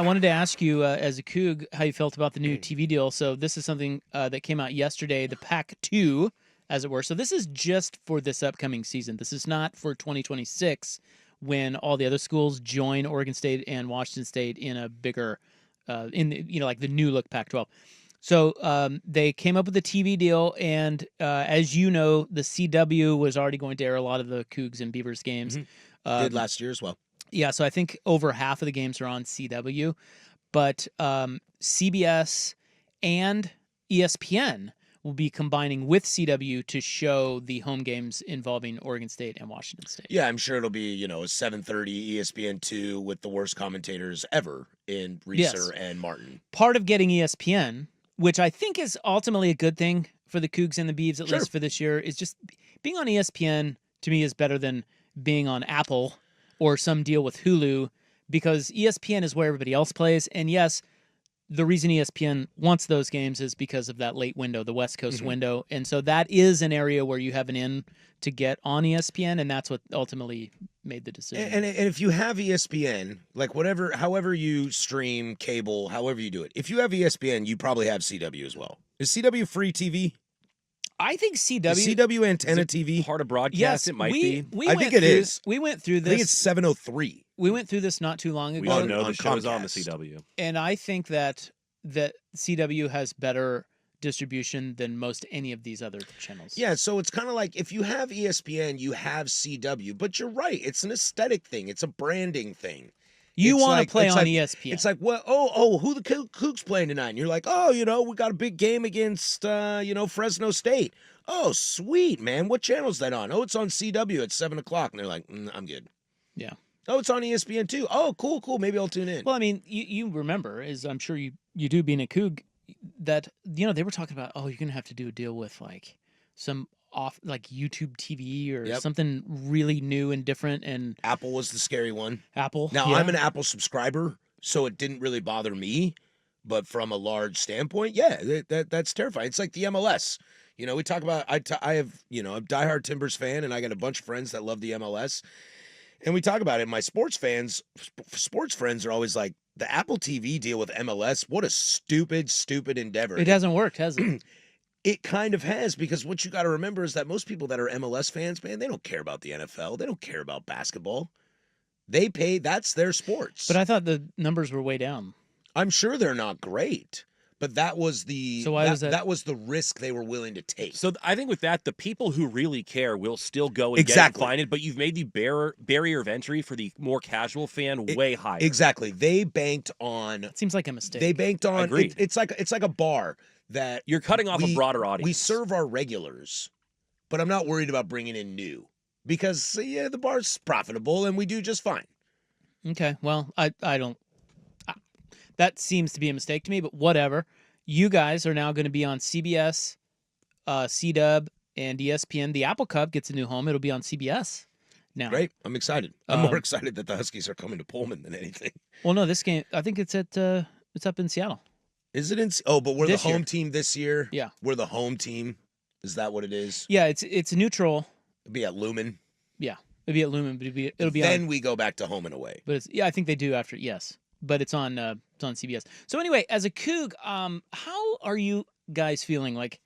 wanted to ask you, as a Coug, how you felt about the new TV deal. So this is something that came out yesterday, the Pac-2, as it were. So this is just for this upcoming season. This is not for 2026 when all the other schools join Oregon State and Washington State in a bigger, like the new look Pac-12. So they came up with a TV deal, and as you know, the CW was already going to air a lot of the Cougs and Beavers games. Did last year as well. Yeah, so I think over half of the games are on CW, but CBS and ESPN will be combining with CW to show the home games involving Oregon State and Washington State. Yeah, I'm sure it'll be, a 7:30 ESPN2 with the worst commentators ever in Reeser and Martin. Part of getting ESPN, which I think is ultimately a good thing for the Cougs and the Beavs, at least for this year, is just being on ESPN, to me, is better than being on Apple or some deal with Hulu, because ESPN is where everybody else plays. And yes, the reason ESPN wants those games is because of that late window, the West Coast window. And so that is an area where you have an in to get on ESPN, and that's what ultimately made the decision. And if you have ESPN, like however you stream, cable, however you do it, if you have ESPN, you probably have CW as well. Is CW free TV? I think CW... Is CW antenna TV? Part of broadcast, yes, it might be. I think it is. We went through this. I think it's 703. We went through this not too long ago. We all know on the show's on the Comcast. CW. And I think that CW has better distribution than most any of these other channels. Yeah, so it's kind of like if you have ESPN, you have CW. But you're right. It's an aesthetic thing. It's a branding thing. You want to play on like, ESPN. It's like, well, who the Cougs playing tonight? And you're like, we got a big game against, Fresno State. Oh, sweet, man. What channel is that on? Oh, it's on CW at 7 o'clock. And they're like, I'm good. Yeah. Oh, it's on ESPN too. Oh, cool. Maybe I'll tune in. Well, I mean, you remember, as I'm sure you do being a Coug, that, they were talking about, you're going to have to do a deal with like some off, like YouTube TV or something really new and different. And Apple was the scary one. Apple. Now, I'm an Apple subscriber, so it didn't really bother me. But from a large standpoint, that's terrifying. It's like the MLS. We talk about, I have, I'm a diehard Timbers fan, and I got a bunch of friends that love the MLS. And we talk about it. My sports friends are always like, the Apple TV deal with MLS, what a stupid endeavor. It hasn't worked, has it? It kind of has, because what you got to remember is that most people that are MLS fans, man, they don't care about the NFL. They don't care about basketball. They pay, that's their sports. But I thought the numbers were way down. I'm sure they're not great. But that was the that was the risk they were willing to take. So I think with that, the people who really care will still go and get it and find it, but you've made the barrier of entry for the more casual fan way higher. Exactly. They banked on... It seems like a mistake. They banked on... Agreed. It's like a bar that... You're cutting off a broader audience. We serve our regulars, but I'm not worried about bringing in new. Because, the bar's profitable and we do just fine. Okay, well, I don't... That seems to be a mistake to me, but whatever. You guys are now going to be on CBS, CW, and ESPN. The Apple Cup gets a new home. It'll be on CBS now. Great. I'm excited. I'm more excited that the Huskies are coming to Pullman than anything. Well, no, this game, I think it's up in Seattle. Is it in... Oh, but we're this the home year. team this year? Yeah. We're the home team? Is that what it is? Yeah, it's neutral. It'll be at Lumen? Yeah, it'll be at Lumen, but it'll be then on... we go back to home and away. But I think they do after, yes. But it's on CBS. So anyway, as a Coug, how are you guys feeling? Like,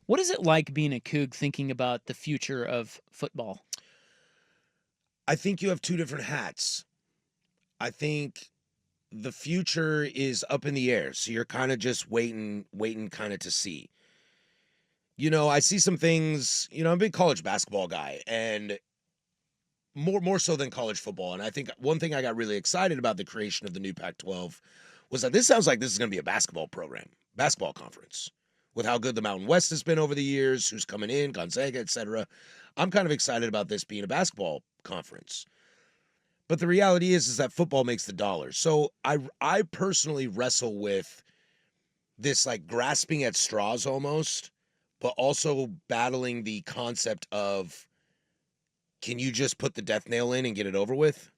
what is it like being a Coug, thinking about the future of football? I think you have two different hats. I think the future is up in the air, so you're kind of just waiting kind of to see. I see some things, I'm a big college basketball guy, and more so than college football. And I think one thing I got really excited about the creation of the new Pac-12 was that this sounds like this is going to be a basketball conference, with how good the Mountain West has been over the years, who's coming in, Gonzaga, etc. I'm kind of excited about this being a basketball conference. But the reality is that football makes the dollars. So I personally wrestle with this like grasping at straws almost, but also battling the concept of, can you just put the death nail in and get it over with?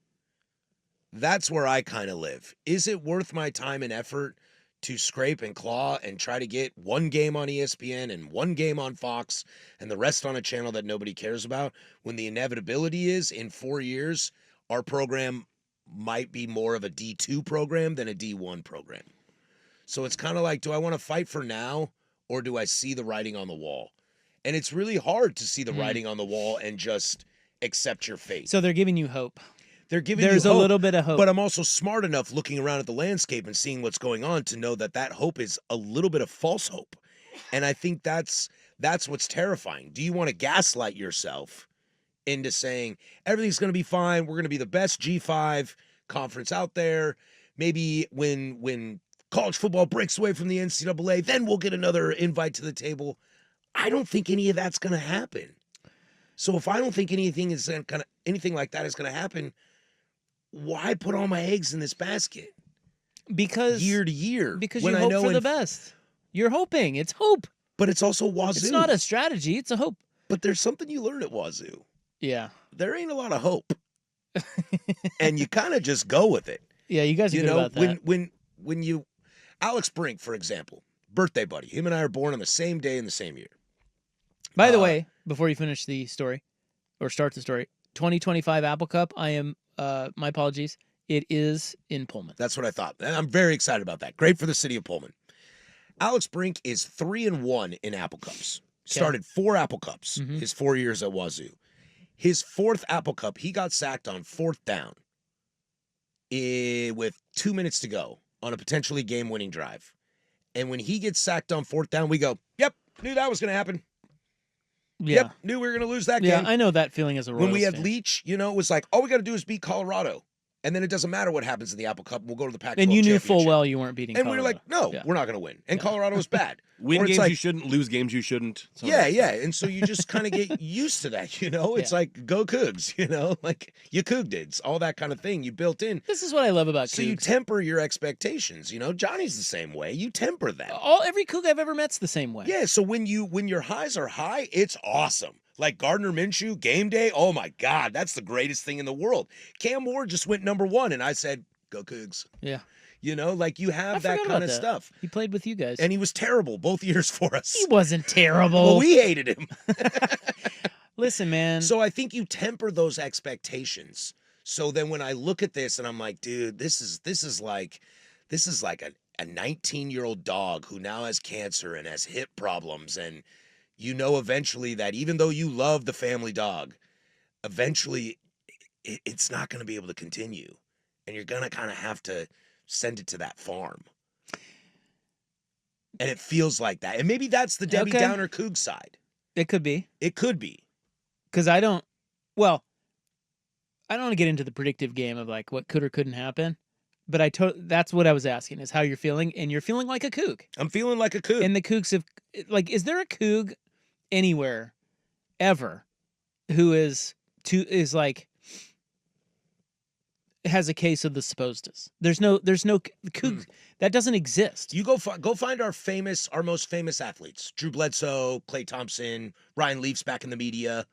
That's where I kind of live. Is it worth my time and effort to scrape and claw and try to get one game on ESPN and one game on Fox and the rest on a channel that nobody cares about, when the inevitability is in 4 years, our program might be more of a D2 program than a D1 program. So it's kind of like, do I want to fight for now or do I see the writing on the wall? And it's really hard to see the writing on the wall and just accept your fate. So they're giving you hope. There's a little bit of hope. But I'm also smart enough looking around at the landscape and seeing what's going on to know that that hope is a little bit of false hope. And I think that's what's terrifying. Do you want to gaslight yourself into saying everything's going to be fine, we're going to be the best G5 conference out there, maybe when college football breaks away from the NCAA, then we'll get another invite to the table? I don't think any of that's going to happen. So if I don't think anything like that is going to happen, why put all my eggs in this basket? Because year to year. Because you hope for the best. You're hoping. It's hope. But it's also Wazoo. It's not a strategy. It's a hope. But there's something you learn at Wazoo. Yeah. There ain't a lot of hope. And you kind of just go with it. Yeah, you guys are good about that. When you Alex Brink, for example, birthday buddy. Him and I are born on the same day in the same year. By the way, before you finish the story or start the story, 2025 Apple Cup, I am my apologies. It is in Pullman. That's what I thought. And I'm very excited about that. Great for the city of Pullman. Alex Brink is 3-1 in Apple Cups. Started 4 Apple Cups his 4 years at Wazoo. His 4th Apple Cup, he got sacked on 4th down with 2 minutes to go on a potentially game-winning drive. And when he gets sacked on 4th down, we go, yep, knew that was going to happen. Yeah. Yep, knew we were going to lose that game. Yeah, I know that feeling as a Royals When we had fan. Leach, it was like, all we got to do is beat Colorado. And then it doesn't matter what happens in the Apple Cup. We'll go to the Pac-12 And you knew championship. full well you weren't beating And Colorado. we were like, no, we're not going to win. And Colorado was bad. Win Or it's games like, you shouldn't, lose games you shouldn't. Yeah. And so you just kind of get used to that, It's like, go Cougs, like you Couged it. It's all that kind of thing you built in. This is what I love about So Cougs. you temper your expectations, Johnny's the same way. You temper that. Every Coug I've ever met's the same way. Yeah, so when your highs are high, it's awesome. Like Gardner Minshew, game day, oh my God, that's the greatest thing in the world. Cam Ward just went #1, and I said, go Cougs. Yeah. Like you have that kind of stuff. He played with you guys. And he was terrible both years for us. He wasn't terrible. Well, we hated him. Listen, man. So I think you temper those expectations. So then when I look at this and I'm like, dude, this is like a 19-year-old dog who now has cancer and has hip problems, and eventually that even though you love the family dog, eventually it's not going to be able to continue. And you're going to kind of have to send it to that farm. And it feels like that. And maybe that's the Debbie Downer Coug side. It could be. It could be. Because I don't want to get into the predictive game of like what could or couldn't happen. But that's what I was asking, is how you're feeling. And you're feeling like a Coug. I'm feeling like a Coug. And the Cougs have, is there a Coug anywhere ever who has a case of the suppostas? There's no Coug that doesn't exist. You go find our most famous athletes: Drew Bledsoe, Klay Thompson, Ryan Leafs back in the media.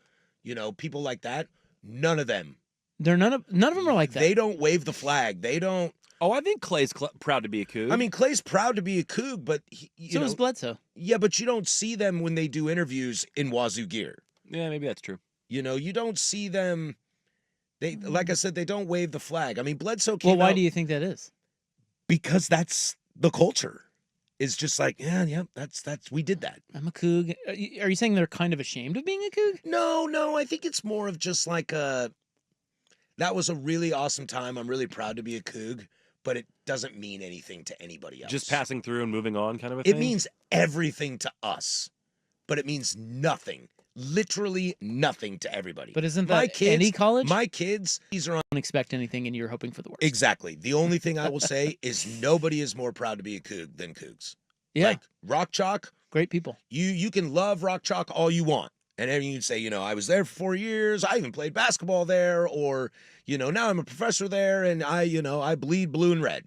People like that. None of them. None of them are like that. They don't wave the flag. They don't. Oh, I think Clay's proud to be a Coug. I mean, Clay's proud to be a Coug, but so is Bledsoe. Yeah, but you don't see them when they do interviews in Wazoo gear. Yeah, maybe that's true. You don't see them. They, like I said, they don't wave the flag. I mean, Bledsoe came Well, why out do you think that is? Because that's the culture. It's just like, yeah, that's we did that. I'm a Coug. Are you saying they're kind of ashamed of being a Coug? No. I think it's more of just like that was a really awesome time. I'm really proud to be a Coug, but it doesn't mean anything to anybody else. Just passing through and moving on kind of a thing? It means everything to us, but it means nothing. Literally nothing to everybody. But isn't that any college? My kids, these are on. Don't expect anything and you're hoping for the worst. Exactly. The only thing I will say is nobody is more proud to be a Coug than Cougs. Yeah. Like Rock Chalk. Great people. You can love Rock Chalk all you want. And then you'd say, I was there for 4 years. I even played basketball there. Or, now I'm a professor there and I bleed blue and red.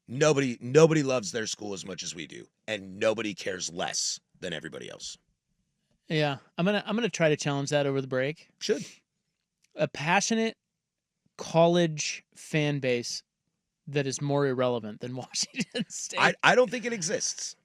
Nobody loves their school as much as we do. And nobody cares less than everybody else. Yeah. I'm gonna try to challenge that over the break. Should. A passionate college fan base that is more irrelevant than Washington State. I don't think it exists.